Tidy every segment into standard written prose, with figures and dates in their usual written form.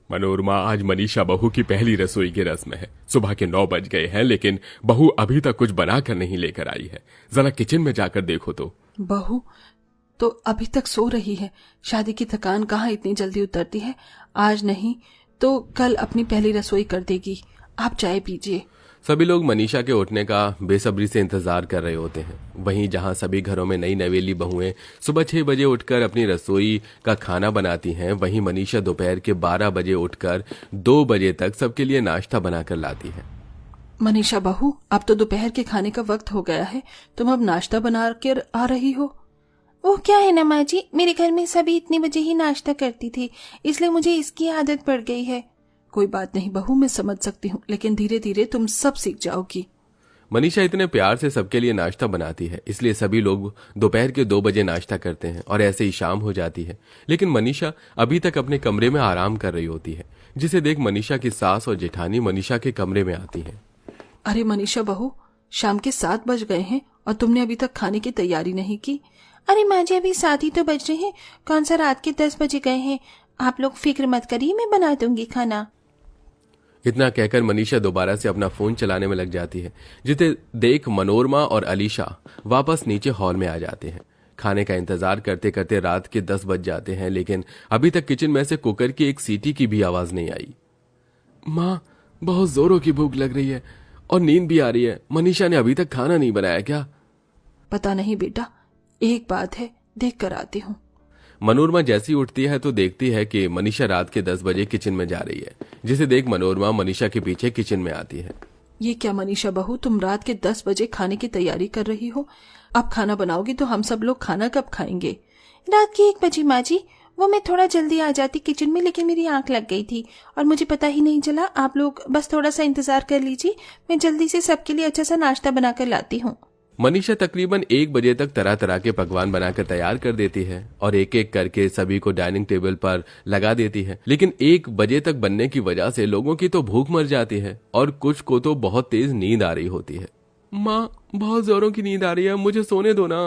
मनोरमा, आज मनीषा बहू की पहली रसोई की रस्म है। सुबह के 9 बज गए हैं, लेकिन बहू अभी तक कुछ बनाकर नहीं लेकर आई है। जरा किचन में जाकर देखो तो। बहू तो अभी तक सो रही है। शादी की थकान कहाँ इतनी जल्दी उतरती है। आज नहीं तो कल अपनी पहली रसोई कर देगी। आप चाय पीजिए। सभी लोग मनीषा के उठने का बेसब्री से इंतजार कर रहे होते हैं। वहीं जहां सभी घरों में नई नवेली बहुएं सुबह 6 बजे उठकर अपनी रसोई का खाना बनाती हैं, वहीं मनीषा दोपहर के 12 बजे उठकर 2 बजे तक सबके लिए नाश्ता बनाकर लाती है। मनीषा बहू, अब तो दोपहर के खाने का वक्त हो गया है, तुम अब नाश्ता बना कर आ रही हो। वो क्या है ना माँ जी, मेरे घर में सभी इतने बजे ही नाश्ता करती थी, इसलिए मुझे इसकी आदत पड़ गई है। कोई बात नहीं बहू, मैं समझ सकती हूँ, लेकिन धीरे धीरे तुम सब सीख जाओगी। मनीषा इतने प्यार से सबके लिए नाश्ता बनाती है, इसलिए सभी लोग दोपहर के 2 बजे नाश्ता करते हैं और ऐसे ही शाम हो जाती है। लेकिन मनीषा अभी तक अपने कमरे में आराम कर रही होती है, जिसे देख मनीषा की सास और जेठानी मनीषा के कमरे में आती हैं। अरे मनीषा बहू, शाम के 7 बज गए हैं और तुमने अभी तक खाने की तैयारी नहीं की। अरे माँ जी, अभी 7 ही तो बज रहे हैं, कौन सा रात के 10 बजे गए हैं। आप लोग फिक्र मत करिए, मैं बना दूंगी खाना। इतना कहकर मनीषा दोबारा से अपना फोन चलाने में लग जाती है, जिसे देख मनोरमा और अलीशा वापस नीचे हॉल में आ जाते हैं। खाने का इंतजार करते करते रात के 10 बज जाते हैं, लेकिन अभी तक किचन में से कुकर की एक सीटी की भी आवाज नहीं आई। माँ, बहुत जोरों की भूख लग रही है और नींद भी आ रही है। मनीषा ने अभी तक खाना नहीं बनाया क्या? पता नहीं बेटा, एक बात है, देख कर आती हूँ। मनोरमा जैसी उठती है तो देखती है कि मनीषा रात के 10 बजे किचन में जा रही है, जिसे देख मनोरमा मनीषा के पीछे किचन में आती है। ये क्या मनीषा बहू, तुम रात के 10 बजे खाने की तैयारी कर रही हो? अब खाना बनाओगी तो हम सब लोग खाना कब खाएंगे? रात के 1 बजे माँ जी, वो मैं थोड़ा जल्दी आ जाती किचन में, लेकिन मेरी आंख लग गई थी और मुझे पता ही नहीं चला। आप लोग बस थोड़ा सा इंतजार कर लीजिए, मैं जल्दी से सबके लिए अच्छा सा नाश्ता बनाकर लाती हूँ। मनीषा तकरीबन 1 बजे तक तरह तरह के पकवान बनाकर तैयार कर देती है और एक एक करके सभी को डाइनिंग टेबल पर लगा देती है। लेकिन 1 बजे तक बनने की वजह से लोगों की तो भूख मर जाती है और कुछ को तो बहुत तेज नींद आ रही होती है। माँ, बहुत जोरों की नींद आ रही है, मुझे सोने दो ना।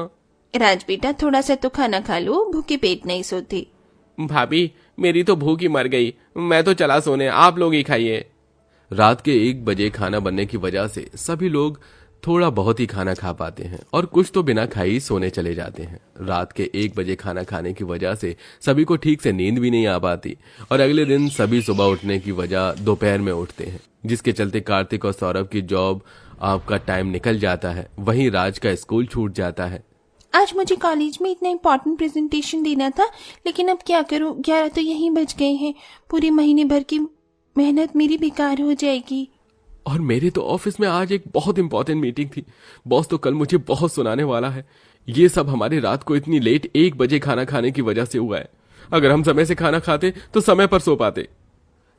राज बेटा, थोड़ा सा तो खाना खा लो, भूखे पेट नहीं सोती। भाभी, मेरी तो भूख ही मर गई, मैं तो चला सोने, आप लोग ही खाइए। रात के 1 बजे खाना बनने की वजह से सभी लोग थोड़ा बहुत ही खाना खा पाते हैं और कुछ तो बिना खाए ही सोने चले जाते हैं। रात के 1 बजे खाना खाने की वजह से सभी को ठीक से नींद भी नहीं आ पाती और अगले दिन सभी सुबह उठने की वजह दोपहर में उठते हैं, जिसके चलते कार्तिक और सौरभ की जॉब आपका टाइम निकल जाता है। वहीं राज का स्कूल छूट जाता है। आज मुझे कॉलेज में इतना इम्पोर्टेंट प्रेजेंटेशन देना था, लेकिन अब क्या करूं, 11 तो यहीं बज गए हैं। पूरी महीने भर की मेहनत मेरी बेकार हो जाएगी। और मेरे तो ऑफिस में आज एक बहुत इंपॉर्टेंट मीटिंग थी। बॉस तो कल मुझे बहुत सुनाने वाला है। ये सब हमारे रात को इतनी लेट 1 बजे खाना खाने की वजह से हुआ है। अगर हम समय से खाना खाते तो समय पर सो पाते।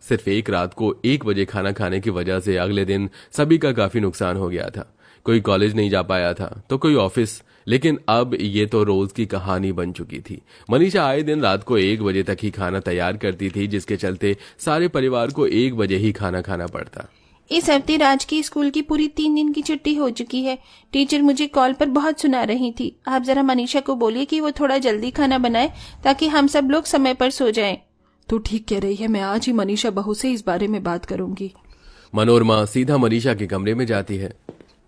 सिर्फ एक रात को 1 बजे खाना खाने की वजह से अगले दिन सभी का काफी नुकसान हो गया था। कोई कॉलेज नहीं जा पाया था तो कोई ऑफिस, लेकिन अब ये तो रोज की कहानी बन चुकी थी। मनीषा आए दिन रात को 1 बजे तक ही खाना तैयार करती थी, जिसके चलते सारे परिवार को 1 बजे ही खाना खाना पड़ता। इस हफ्ते राज की स्कूल की पूरी 3 दिन की छुट्टी हो चुकी है। टीचर मुझे कॉल पर बहुत सुना रही थी। आप जरा मनीषा को बोलिए कि वो थोड़ा जल्दी खाना बनाए ताकि हम सब लोग समय पर सो जाएं। तू ठीक कह रही है, मैं आज ही मनीषा बहू से इस बारे में बात करूंगी। मनोरमा सीधा मनीषा के कमरे में जाती है।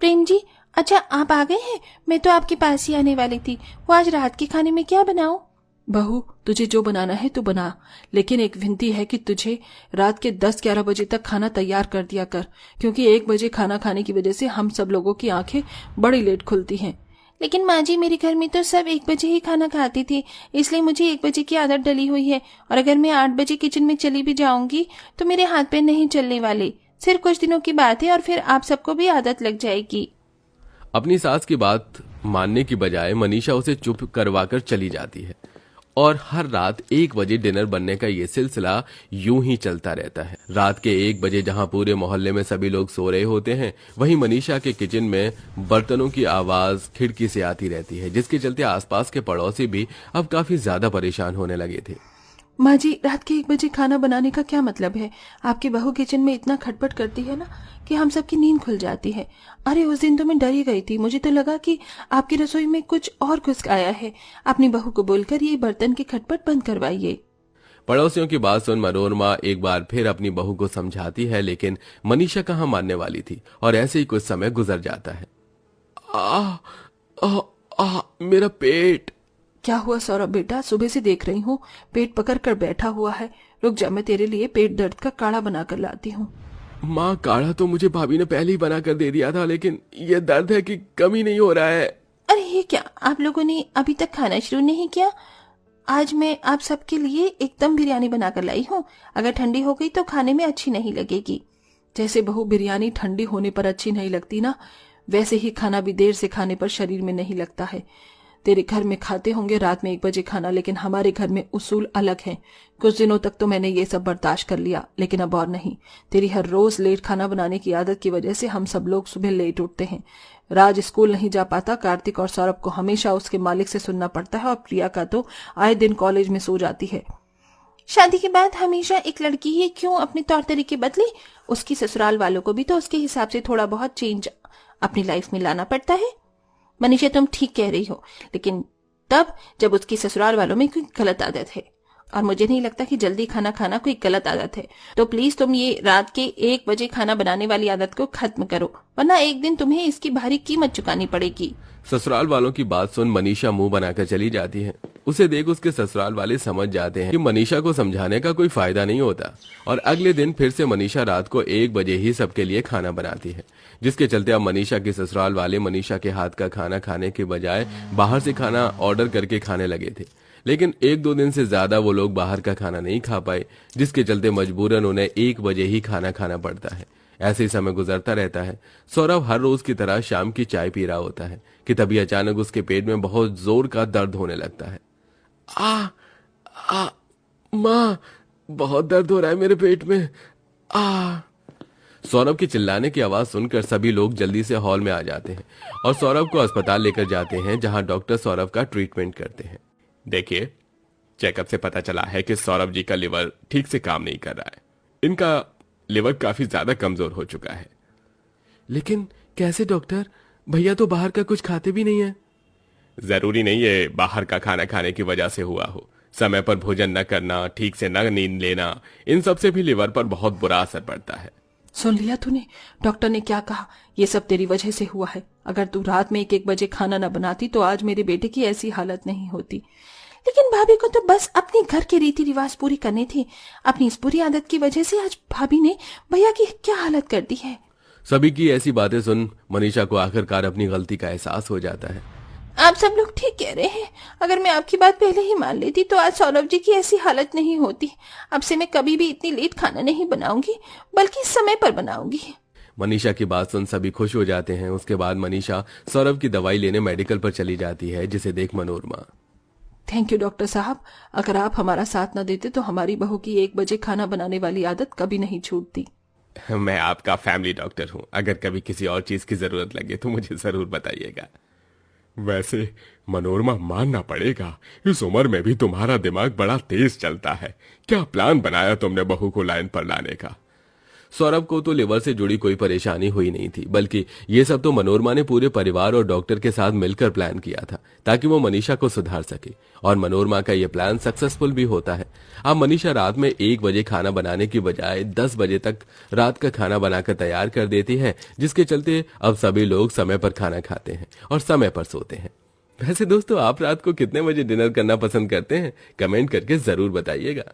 प्रेम जी, अच्छा आप आ गए हैं? मैं तो आपके पास ही आने वाली थी। वो आज रात के खाने में क्या बनाऊं? बहू, तुझे जो बनाना है तू बना, लेकिन एक विनती है कि तुझे रात के 10-11 बजे तक खाना तैयार कर दिया कर, क्योंकि 1 बजे खाना खाने की वजह से हम सब लोगों की आंखें बड़ी लेट खुलती हैं। लेकिन माँ जी, मेरे घर में तो सब 1 बजे ही खाना खाती थी, इसलिए मुझे 1 बजे की आदत डली हुई है। और अगर मैं 8 बजे किचन में चली भी जाऊंगी तो मेरे हाथ पैर नहीं चलने वाले। सिर्फ कुछ दिनों की बात है और फिर आप सबको भी आदत लग जाएगी। अपनी सास की बात मानने की बजाय मनीषा उसे चुप करवाकर चली जाती है और हर रात 1 बजे डिनर बनने का ये सिलसिला यूं ही चलता रहता है। रात के 1 बजे जहां पूरे मोहल्ले में सभी लोग सो रहे होते हैं, वहीं मनीषा के किचन में बर्तनों की आवाज खिड़की से आती रहती है, जिसके चलते आसपास के पड़ोसी भी अब काफी ज्यादा परेशान होने लगे थे। माँ जी, रात के 1 बजे खाना बनाने का क्या मतलब है? आपकी बहू किचन में इतना खटपट करती है ना कि हम सबकी नींद खुल जाती है। अरे उस दिन तो मैं डर ही गई थी, मुझे तो लगा कि आपकी रसोई में कुछ और घुस आया है। अपनी बहू को बोलकर ये बर्तन की खटपट बंद करवाइए। पड़ोसियों की बात सुन मनोरमा एक बार फिर अपनी बहू को समझाती है, लेकिन मनीषा कहाँ मानने वाली थी और ऐसे ही कुछ समय गुजर जाता है। आ, आ, मेरा पेट। क्या हुआ सौरभ बेटा? सुबह से देख रही हूँ पेट पकड़ कर बैठा हुआ है। रुक जा, मैं तेरे लिए पेट दर्द का काढ़ा बना कर लाती हूँ। माँ, काढ़ा तो मुझे भाभी ने पहले ही बना कर दे दिया था, लेकिन ये दर्द है कि कम ही नहीं हो रहा है। अरे ये क्या, आप लोगों ने अभी तक खाना शुरू नहीं किया? आज मैं आप सबके लिए एकदम बिरयानी बनाकर लाई हूँ। अगर ठंडी हो गई तो खाने में अच्छी नहीं लगेगी। जैसे बहू बिरयानी ठंडी होने पर अच्छी नहीं लगती ना, वैसे ही खाना भी देर से खाने पर शरीर में नहीं लगता है। तेरे घर में खाते होंगे रात में 1 बजे खाना, लेकिन हमारे घर में उसूल अलग हैं। कुछ दिनों तक तो मैंने ये सब बर्दाश्त कर लिया, लेकिन अब और नहीं। तेरी हर रोज लेट खाना बनाने की आदत की वजह से हम सब लोग सुबह लेट उठते हैं। राज स्कूल नहीं जा पाता, कार्तिक और सौरभ को हमेशा उसके मालिक से सुनना पड़ता है, और प्रिया का तो आए दिन कॉलेज में सो जाती है। शादी के बाद हमेशा एक लड़की ही क्यों अपने तौर तरीके बदले? उसकी ससुराल वालों को भी तो उसके हिसाब से थोड़ा बहुत चेंज अपनी लाइफ में लाना पड़ता है। मनीषा, तुम ठीक कह रही हो, लेकिन तब जब उसकी ससुराल वालों में कोई गलत आदत है, और मुझे नहीं लगता कि जल्दी खाना खाना कोई गलत आदत है। तो प्लीज तुम ये रात के 1 बजे खाना बनाने वाली आदत को खत्म करो, वरना एक दिन तुम्हें इसकी भारी कीमत चुकानी पड़ेगी। ससुराल वालों की बात सुन मनीषा मुंह बनाकर चली जाती है। उसे देख उसके ससुराल वाले समझ जाते हैं कि मनीषा को समझाने का कोई फायदा नहीं होता, और अगले दिन फिर से मनीषा रात को 1 बजे ही सबके लिए खाना बनाती है, जिसके चलते अब मनीषा के ससुराल वाले मनीषा के हाथ का खाना खाने के बजाय बाहर से खाना ऑर्डर करके खाने लगे थे। लेकिन 1-2 दिन से ज्यादा वो लोग बाहर का खाना नहीं खा पाए, जिसके चलते मजबूरन उन्हें 1 बजे ही खाना खाना पड़ता है। ऐसे ही समय गुजरता रहता है। सौरभ हर रोज की तरह शाम की चाय पी रहा होता है कि तभी अचानक उसके पेट में बहुत जोर का दर्द होने लगता है। माँ, बहुत दर्द हो रहा है मेरे पेट में। सौरभ की चिल्लाने की आवाज सुनकर सभी लोग जल्दी से हॉल में आ जाते हैं और सौरभ को अस्पताल लेकर जाते हैं, जहां डॉक्टर सौरभ का ट्रीटमेंट करते हैं। देखिए, चेकअप से पता चला है कि सौरभ जी का लिवर ठीक से काम नहीं कर रहा है। इनका लिवर काफी ज्यादा कमजोर हो चुका है। लेकिन कैसे डॉक्टर? भैया तो बाहर का कुछ खाते भी नहीं है। जरूरी नहीं है बाहर का खाना खाने की वजह से हुआ हो। समय पर भोजन न करना, ठीक से न नींद लेना, इन सब से भी लिवर पर बहुत बुरा असर पड़ता है। सुन लिया तूने डॉक्टर ने क्या कहा? ये सब तेरी वजह से हुआ है। अगर तू रात में 1-1 बजे खाना न बनाती तो आज मेरे बेटे की ऐसी हालत नहीं होती। लेकिन भाभी को तो बस अपने घर के रीति रिवाज पूरी करने थे। अपनी इस बुरी आदत की वजह से आज भाभी ने भैया की क्या हालत कर दी है। सभी की ऐसी बातें सुन मनीषा को आखिरकार अपनी गलती का एहसास हो जाता है। आप सब लोग ठीक कह रहे हैं। अगर मैं आपकी बात पहले ही मान लेती तो आज सौरभ जी की ऐसी हालत नहीं होती। अब से मैं कभी भी इतनी लेट खाना नहीं बनाऊंगी, बल्कि समय पर बनाऊंगी। मनीषा की बात सुन सभी खुश हो जाते हैं। उसके बाद मनीषा सौरभ की दवाई लेने मेडिकल पर चली जाती है, जिसे देख मनोरमा। थैंक यू डॉक्टर साहब, अगर आप हमारा साथ न देते तो हमारी बहू की 1 बजे खाना बनाने वाली आदत कभी नहीं छूटती। मैं आपका फैमिली डॉक्टर हूं। अगर कभी किसी और चीज की जरूरत लगे तो मुझे जरूर बताइएगा। वैसे मनोरमा, मानना पड़ेगा, इस उम्र में भी तुम्हारा दिमाग बड़ा तेज चलता है। क्या प्लान बनाया तुमने बहू को लाइन पर लाने का? सौरभ को तो लिवर से जुड़ी कोई परेशानी हुई नहीं थी, बल्कि ये सब तो मनोरमा ने पूरे परिवार और डॉक्टर के साथ मिलकर प्लान किया था, ताकि वो मनीषा को सुधार सके। और मनोरमा का ये प्लान सक्सेसफुल भी होता है। अब मनीषा रात में 1 बजे खाना बनाने की बजाय 10 बजे तक रात का खाना बनाकर तैयार कर देती है, जिसके चलते अब सभी लोग समय पर खाना खाते हैं और समय पर सोते हैं। वैसे दोस्तों, आप रात को कितने बजे डिनर करना पसंद करते हैं? कमेंट करके जरूर बताइएगा।